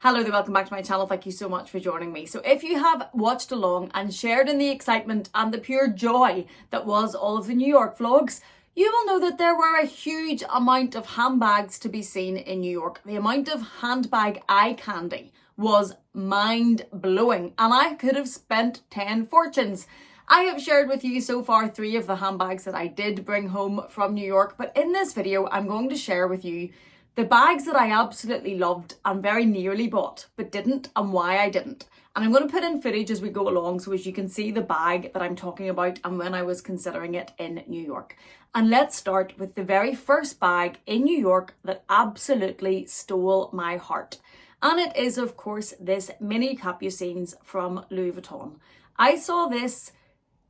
Hello there, welcome back to my channel. Thank you so much for joining me. So if you have watched along and shared in the excitement and the pure joy that was all of the New York vlogs, you will know that there were a huge amount of handbags to be seen in New York. The amount of handbag eye candy was mind-blowing and I could have spent 10 fortunes. I have shared with you so far 3 of the handbags that I did bring home from New York, but in this video I'm going to share with you the bags that I absolutely loved and very nearly bought, but didn't, and why I didn't. And I'm going to put in footage as we go along so as you can see the bag that I'm talking about and when I was considering it in New York. And let's start with the very first bag in New York that absolutely stole my heart. And it is, of course, this mini capucines from Louis Vuitton. I saw this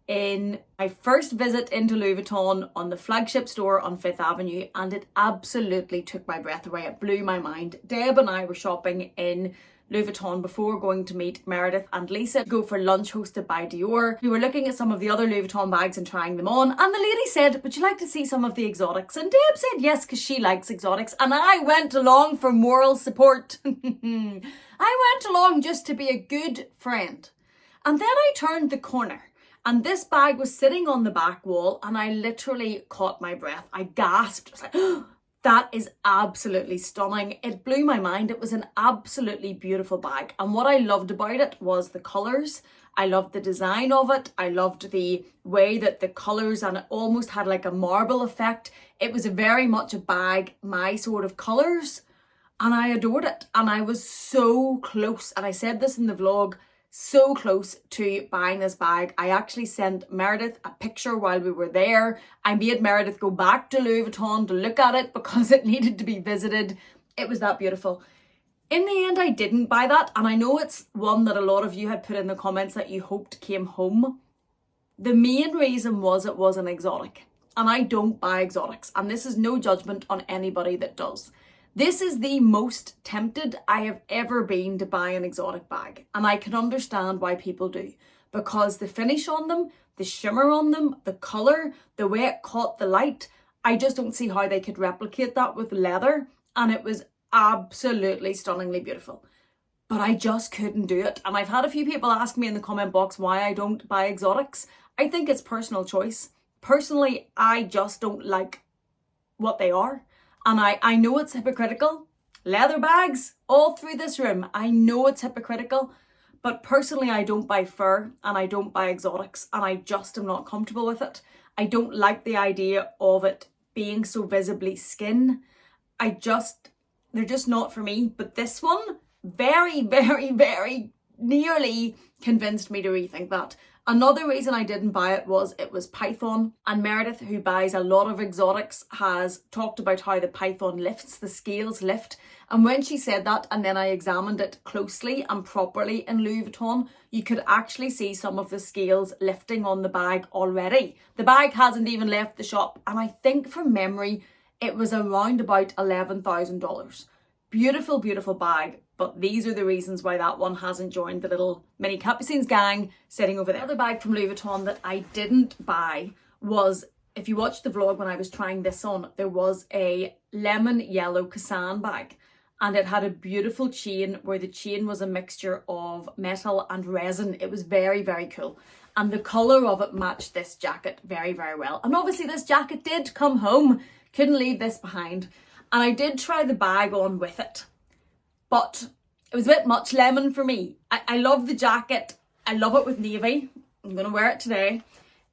in my first visit into Louis Vuitton on the flagship store on 5th Avenue, and it absolutely took my breath away. It blew my mind. Deb and I were shopping in Louis Vuitton before going to meet Meredith and Lisa, go for lunch hosted by Dior. We were looking at some of the other Louis Vuitton bags and trying them on, and the lady said, would you like to see some of the exotics? And Deb said yes, because she likes exotics, and I went along for moral support. I went along just to be a good friend. And then I turned the corner and this bag was sitting on the back wall and I literally caught my breath. I gasped. I was like, oh, that is absolutely stunning. It blew my mind. It was an absolutely beautiful bag. And what I loved about it was the colours. I loved the design of it. I loved the way that the colours, and it almost had like a marble effect. It was very much a bag, my sort of colours. And I adored it. And I was so close. And I said this in the vlog, so close to buying this bag. I actually sent Meredith a picture while we were there. I made Meredith go back to Louis Vuitton to look at it because it needed to be visited. It was that beautiful. In the end, I didn't buy that. And I know it's one that a lot of you had put in the comments that you hoped came home. The main reason was it was an exotic. And I don't buy exotics. And this is no judgment on anybody that does. This is the most tempted I have ever been to buy an exotic bag. And I can understand why people do. Because the finish on them, the shimmer on them, the colour, the way it caught the light, I just don't see how they could replicate that with leather. And it was absolutely stunningly beautiful. But I just couldn't do it. And I've had a few people ask me in the comment box why I don't buy exotics. I think it's personal choice. Personally, I just don't like what they are. And I know it's hypocritical. Leather bags all through this room. I know it's hypocritical. But personally, I don't buy fur and I don't buy exotics. And I just am not comfortable with it. I don't like the idea of it being so visibly skin. They're just not for me. But this one very, very, very nearly convinced me to rethink that. Another reason I didn't buy it was python, and Meredith, who buys a lot of exotics, has talked about how the python lifts, the scales lift. And when she said that, and then I examined it closely and properly in Louis Vuitton, you could actually see some of the scales lifting on the bag already. The bag hasn't even left the shop, and I think from memory, it was around about $11,000. Beautiful, beautiful bag. But these are the reasons why that one hasn't joined the little mini capucines gang sitting over there. The other bag from Louis Vuitton that I didn't buy was, if you watched the vlog when I was trying this on, there was a lemon yellow Cassan bag. And it had a beautiful chain where the chain was a mixture of metal and resin. It was very, very cool. And the colour of it matched this jacket very, very well. And obviously this jacket did come home. Couldn't leave this behind. And I did try the bag on with it. But it was a bit much lemon for me. I love the jacket. I love it with navy. I'm going to wear it today.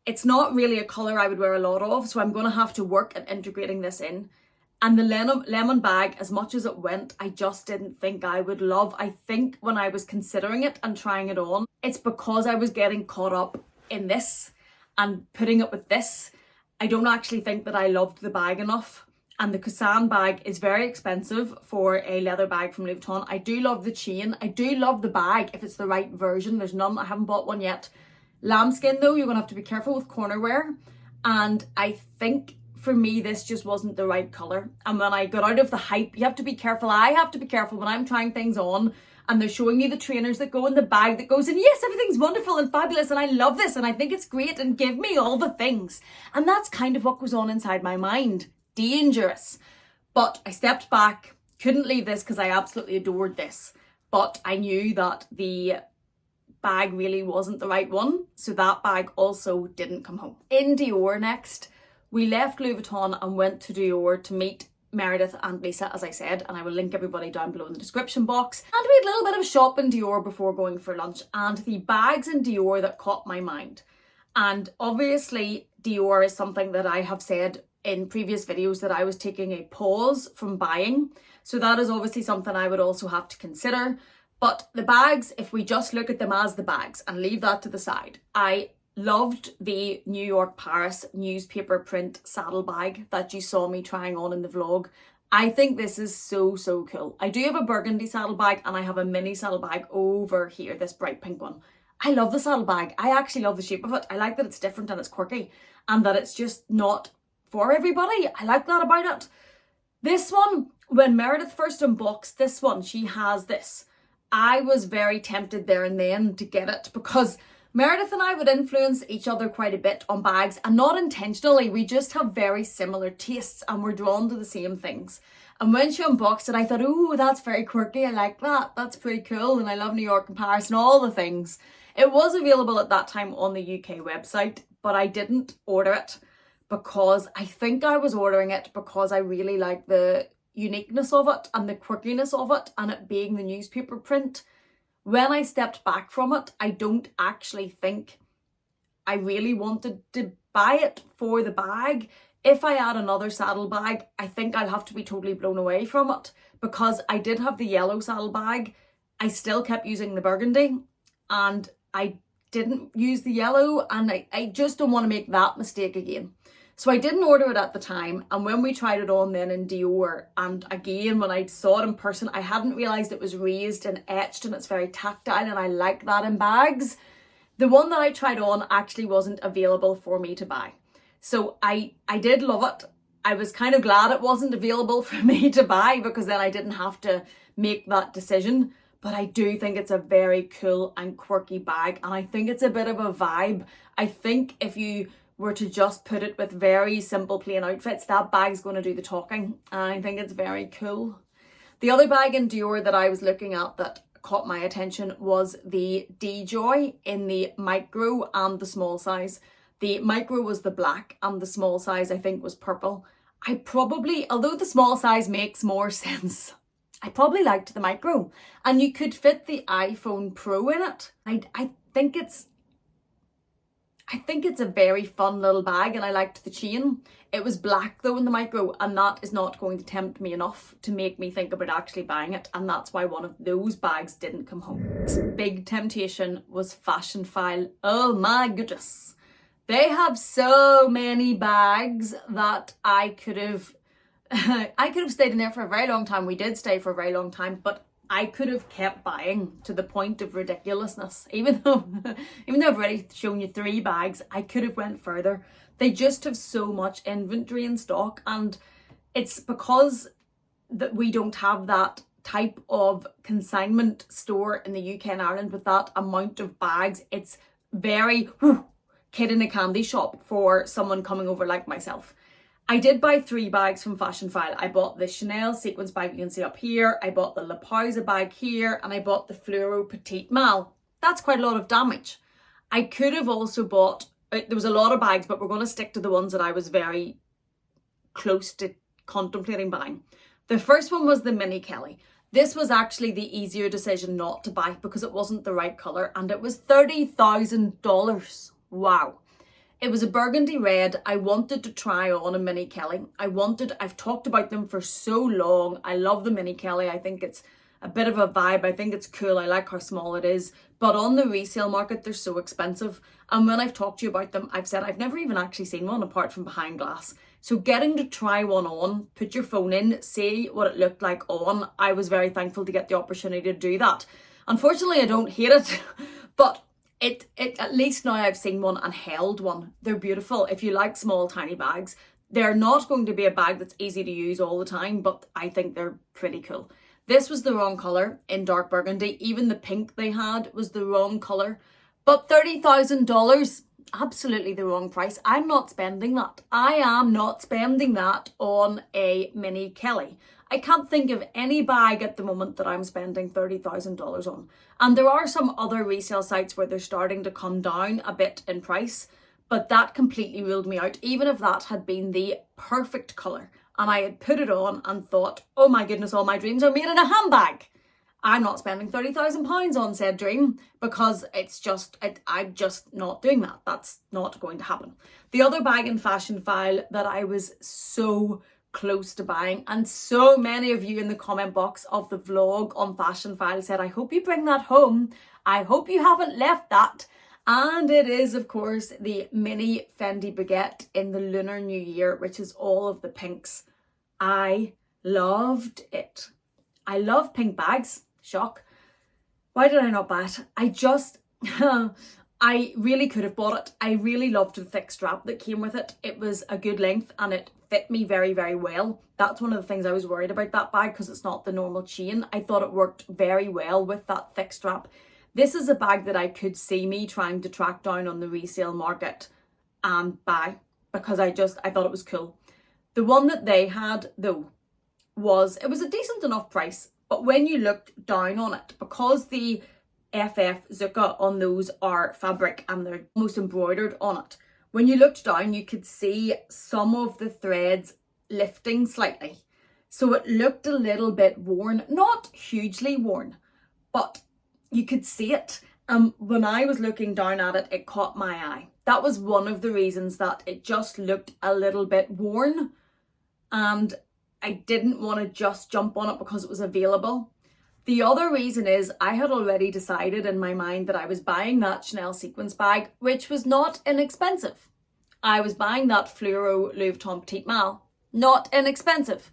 It's not really a colour I would wear a lot of, so I'm going to have to work at integrating this in. And the lemon bag, as much as it went, I just didn't think I would love. I think when I was considering it and trying it on, it's because I was getting caught up in this and putting it with this. I don't actually think that I loved the bag enough. And the Cassan bag is very expensive for a leather bag from Louis Vuitton. I do love the chain. I do love the bag if it's the right version. There's none. I haven't bought one yet. Lambskin though, you're going to have to be careful with corner wear. And I think for me, this just wasn't the right colour. And when I got out of the hype, you have to be careful. I have to be careful when I'm trying things on and they're showing you the trainers that go in the bag that goes in. Yes, everything's wonderful and fabulous and I love this and I think it's great and give me all the things. And that's kind of what goes on inside my mind. Dangerous. But I stepped back, couldn't leave this because I absolutely adored this. but I knew that the bag really wasn't the right one, so that bag also didn't come home. In Dior next, we left Louis Vuitton and went to Dior to meet Meredith and Lisa, as I said, and I will link everybody down below in the description box. And we had a little bit of a shop in Dior before going for lunch, and the bags in Dior that caught my mind. And obviously Dior is something that I have said in previous videos that I was taking a pause from buying, so that is obviously something I would also have to consider. But the bags, if we just look at them as the bags and leave that to the side, I loved the New York Paris newspaper print saddle bag that you saw me trying on in the vlog. I think this is so, so cool. I do have a burgundy saddle bag and I have a mini saddle bag over here, this bright pink one. I love the saddle bag. I actually love the shape of it. I like that it's different and it's quirky and that it's just not for everybody. I like that about it. This one, when Meredith first unboxed this one, she has this. I was very tempted there and then to get it because Meredith and I would influence each other quite a bit on bags, and not intentionally. We just have very similar tastes and we're drawn to the same things. And when she unboxed it, I thought, oh, that's very quirky. I like that. That's pretty cool. And I love New York and Paris and all the things. It was available at that time on the UK website, but I didn't order it because I think I was ordering it because I really like the uniqueness of it and the quirkiness of it and it being the newspaper print. When I stepped back from it, I don't actually think I really wanted to buy it for the bag. If I add another saddle bag, I think I'll have to be totally blown away from it because I did have the yellow saddle bag. I still kept using the burgundy and I didn't use the yellow, and I just don't want to make that mistake again. So I didn't order it at the time, and when we tried it on then in Dior, and again when I saw it in person, I hadn't realised it was raised and etched and it's very tactile, and I like that in bags. The one that I tried on actually wasn't available for me to buy. So I did love it. I was kind of glad it wasn't available for me to buy because then I didn't have to make that decision. But I do think it's a very cool and quirky bag, and I think it's a bit of a vibe. I think if you were to just put it with very simple plain outfits, that bag's going to do the talking, and I think it's very cool. The other bag in Dior that I was looking at that caught my attention was the D-Joy in the micro and the small size. The micro was the black and the small size I think was purple. I probably, although the small size makes more sense, I probably liked the micro, and you could fit the iPhone Pro in it. I think it's a very fun little bag, and I liked the chain. It was black though in the micro, and that is not going to tempt me enough to make me think about actually buying it, and that's why one of those bags didn't come home. This big temptation was Fashionphile. Oh my goodness. They have so many bags that I could have stayed in there for a very long time. We did stay for a very long time, but I could have kept buying to the point of ridiculously. Even though I've already shown you 3 bags, I could have went further. They just have so much inventory in stock, and it's because that we don't have that type of consignment store in the UK and Ireland with that amount of bags. It's very kid in a candy shop for someone coming over like myself. I did buy 3 bags from Fashionphile. I bought the Chanel sequence bag you can see up here, I bought the La Pausa bag here, and I bought the Fluoro Petite Mal. That's quite a lot of damage. I could have also bought, there was a lot of bags, but we're going to stick to the ones that I was very close to contemplating buying. The first one was the Mini Kelly. This was actually the easier decision not to buy because it wasn't the right colour, and it was $30,000. Wow. It was a burgundy red. I wanted to try on a Mini Kelly. I've talked about them for so long. I love the Mini Kelly. I think it's a bit of a vibe. I think it's cool. I like how small it is. But on the resale market, they're so expensive. And when I've talked to you about them, I've said I've never even actually seen one apart from behind glass. So getting to try one on, put your phone in, see what it looked like on, I was very thankful to get the opportunity to do that. Unfortunately, I don't hate it, but it at least now I've seen one and held one. They're beautiful. If you like small tiny bags, they're not going to be a bag that's easy to use all the time, but I think they're pretty cool. This was the wrong colour in dark burgundy. Even the pink they had was the wrong colour. But $30,000, absolutely the wrong price. I'm not spending that. I am not spending that on a Mini Kelly. I can't think of any bag at the moment that I'm spending $30,000 on. And there are some other resale sites where they're starting to come down a bit in price, but that completely ruled me out. Even if that had been the perfect colour and I had put it on and thought, oh my goodness, all my dreams are made in a handbag, I'm not spending £30,000 on said dream, because I'm just not doing that. That's not going to happen. The other bag in Fashionphile that I was so close to buying, and so many of you in the comment box of the vlog on Fashionphile said, I hope you bring that home. I hope you haven't left that. And it is, of course, the mini Fendi baguette in the Lunar New Year, which is all of the pinks. I loved it. I love pink bags. Shock. Why did I not buy it? I really could have bought it. I really loved the thick strap that came with it. It was a good length and it fit me very, very well. That's one of the things I was worried about that bag, because it's not the normal chain. I thought it worked very well with that thick strap. This is a bag that I could see me trying to track down on the resale market and buy, because I thought it was cool. The one that they had though it was a decent enough price, but when you looked down on it, because the FF Zucca on those are fabric and they're almost embroidered on it, when you looked down you could see some of the threads lifting slightly. So it looked a little bit worn, not hugely worn, but you could see it. When I was looking down at it, it caught my eye. That was one of the reasons that it just looked a little bit worn, and I didn't want to just jump on it because it was available. The other reason is I had already decided in my mind that I was buying that Chanel sequins bag, which was not inexpensive. I was buying that fluoro Louis Vuitton Petite Malle, not inexpensive.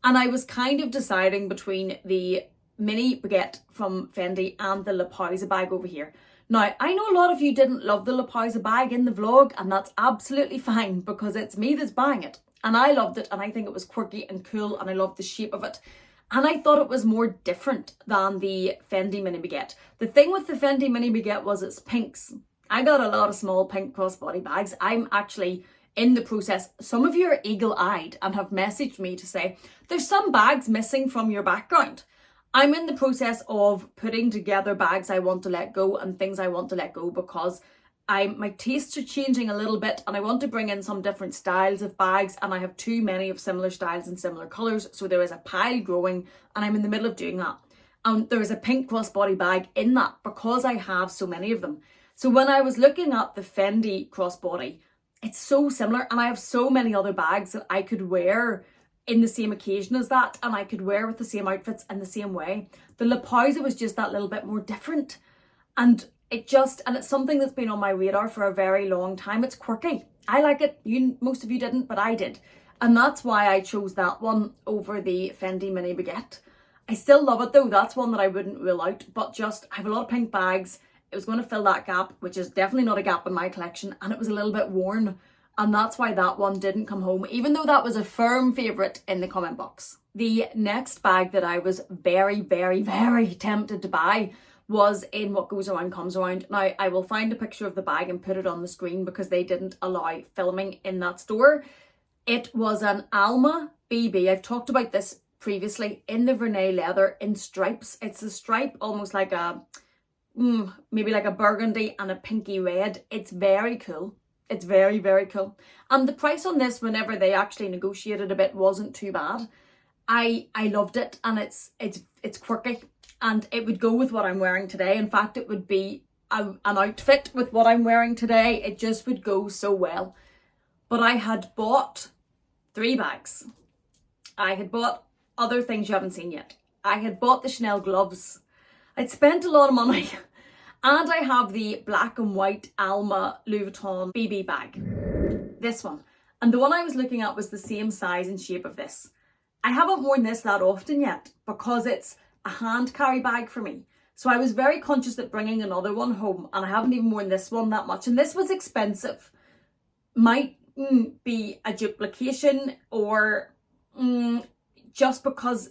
And I was kind of deciding between the mini baguette from Fendi and the La Pausa bag over here. Now, I know a lot of you didn't love the La Pausa bag in the vlog, and that's absolutely fine because it's me that's buying it. And I loved it, and I think it was quirky and cool, and I loved the shape of it. And I thought it was more different than the Fendi mini baguette. The thing with the Fendi mini baguette was it's pinks. I got a lot of small pink crossbody bags. I'm actually in the process. Some of you are eagle-eyed and have messaged me to say, there's some bags missing from your background. I'm in the process of putting together bags I want to let go and things I want to let go, because my tastes are changing a little bit and I want to bring in some different styles of bags, and I have too many of similar styles and similar colours, so there is a pile growing and I'm in the middle of doing that. And there is a pink crossbody bag in that because I have so many of them. So when I was looking at the Fendi crossbody, it's so similar, and I have so many other bags that I could wear in the same occasion as that, and I could wear with the same outfits in the same way. The La Pausa was just that little bit more different, and it's something that's been on my radar for a very long time. It's quirky. I like it. Most of you didn't, but I did. And that's why I chose that one over the Fendi mini baguette. I still love it though. That's one that I wouldn't rule out, but just, I have a lot of pink bags. It was going to fill that gap, which is definitely not a gap in my collection, and it was a little bit worn. And that's why that one didn't come home, even though that was a firm favourite in the comment box. The next bag that I was very, very, very tempted to buy was in What Goes Around Comes Around. Now, I will find a picture of the bag and put it on the screen because they didn't allow filming in that store. It was an Alma BB. I've talked about this previously, in the Vernay leather in stripes. It's a stripe almost like a, maybe like a burgundy and a pinky red. It's very cool. It's very, very cool. And the price on this, whenever they actually negotiated a bit, wasn't too bad. I loved it, and it's quirky, and it would go with what I'm wearing today. In fact, it would be an outfit with what I'm wearing today. It just would go so well. But I had bought 3 bags. I had bought other things you haven't seen yet. I had bought the Chanel gloves. I'd spent a lot of money. And I have the black and white Alma Louis Vuitton BB bag. This one. And the one I was looking at was the same size and shape of this. I haven't worn this that often yet because it's a hand carry bag for me. So I was very conscious that bringing another one home, and I haven't even worn this one that much. And this was expensive. Might be a duplication, or just because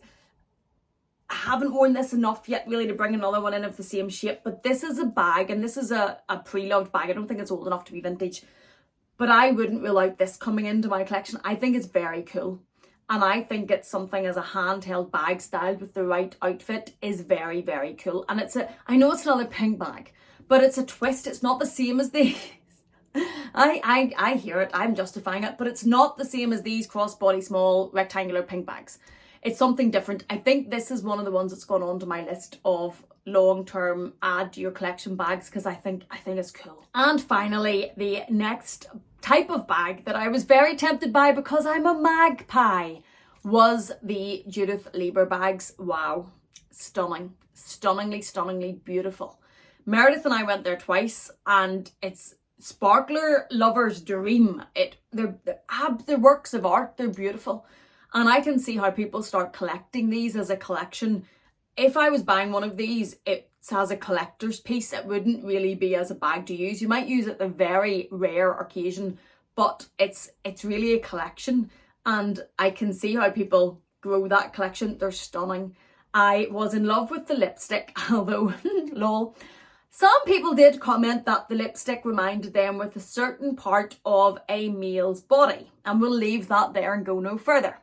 I haven't worn this enough yet really to bring another one in of the same shape. But this is a bag, and this is a pre-loved bag. I don't think it's old enough to be vintage, but I wouldn't rule out this coming into my collection. I think it's very cool. And I think it's something as a handheld bag styled with the right outfit is very, very cool. And I know it's another pink bag, but it's a twist. It's not the same as these. I hear it, I'm justifying it, but it's not the same as these crossbody small rectangular pink bags. It's something different. I think this is one of the ones that's gone onto my list of long-term add to your collection bags because I think it's cool. And finally, the next type of bag that I was very tempted by because I'm a magpie was the Judith Leiber bags. Wow, stunning, stunningly beautiful. Meredith and I went there twice and it's sparkler lover's dream. They're works of art, they're beautiful. And I can see how people start collecting these as a collection. If I was buying one of these, it has a collector's piece. It wouldn't really be as a bag to use. You might use it the very rare occasion, but it's really a collection. And I can see how people grow that collection. They're stunning. I was in love with the lipstick, although, lol. Some people did comment that the lipstick reminded them with a certain part of a male's body. And we'll leave that there and go no further.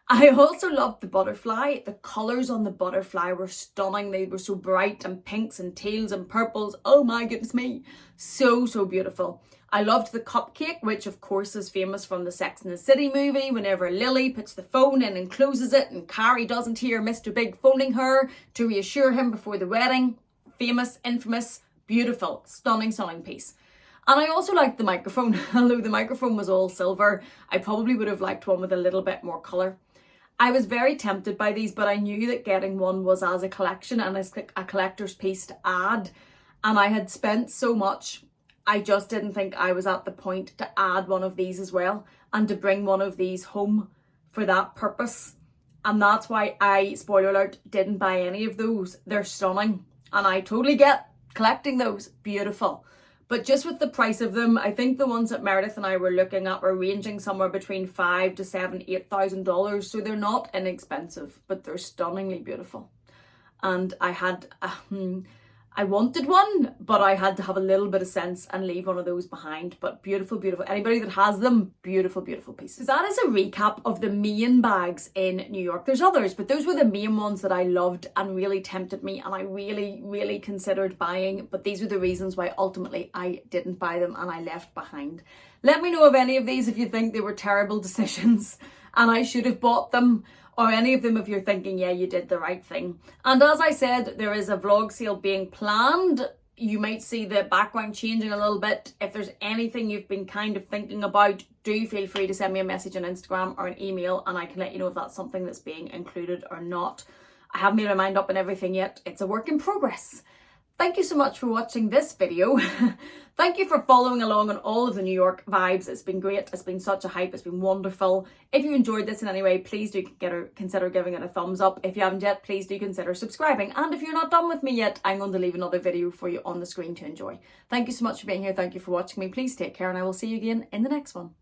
I also loved the butterfly. The colours on the butterfly were stunning. They were so bright and pinks and teals and purples. Oh my goodness me. So beautiful. I loved the cupcake, which of course is famous from the Sex and the City movie. Whenever Lily puts the phone in and closes it and Carrie doesn't hear Mr. Big phoning her to reassure him before the wedding. Famous, infamous, beautiful, stunning piece. And I also liked the microphone. Although the microphone was all silver, I probably would have liked one with a little bit more colour. I was very tempted by these, but I knew that getting one was as a collection and as a collector's piece to add. And I had spent so much, I just didn't think I was at the point to add one of these as well and to bring one of these home for that purpose. And that's why I, spoiler alert, didn't buy any of those. They're stunning. And I totally get collecting those. Beautiful. But just with the price of them, I think the ones that Meredith and I were looking at were ranging somewhere between $5,000 to $8,000. So they're not inexpensive, but they're stunningly beautiful. And I wanted one, but I had to have a little bit of sense and leave one of those behind. But beautiful. Anybody that has them, beautiful pieces. So that is a recap of the main bags in New York. There's others, but those were the main ones that I loved and really tempted me and I really considered buying. But these were the reasons why ultimately I didn't buy them and I left behind. Let me know of any of these if you think they were terrible decisions and I should have bought them. Or any of them if you're thinking, yeah, you did the right thing. And as I said, there is a vlog sale being planned. You might see the background changing a little bit. If there's anything you've been kind of thinking about, do feel free to send me a message on Instagram or an email and I can let you know if that's something that's being included or not. I haven't made my mind up on everything yet. It's a work in progress. Thank you so much for watching this video. Thank you for following along on all of the New York vibes. It's been great. It's been such a hype. It's been wonderful. If you enjoyed this in any way, please do consider giving it a thumbs up. If you haven't yet, please do consider subscribing. And if you're not done with me yet, I'm going to leave another video for you on the screen to enjoy. Thank you so much for being here. Thank you for watching me. Please take care and I will see you again in the next one.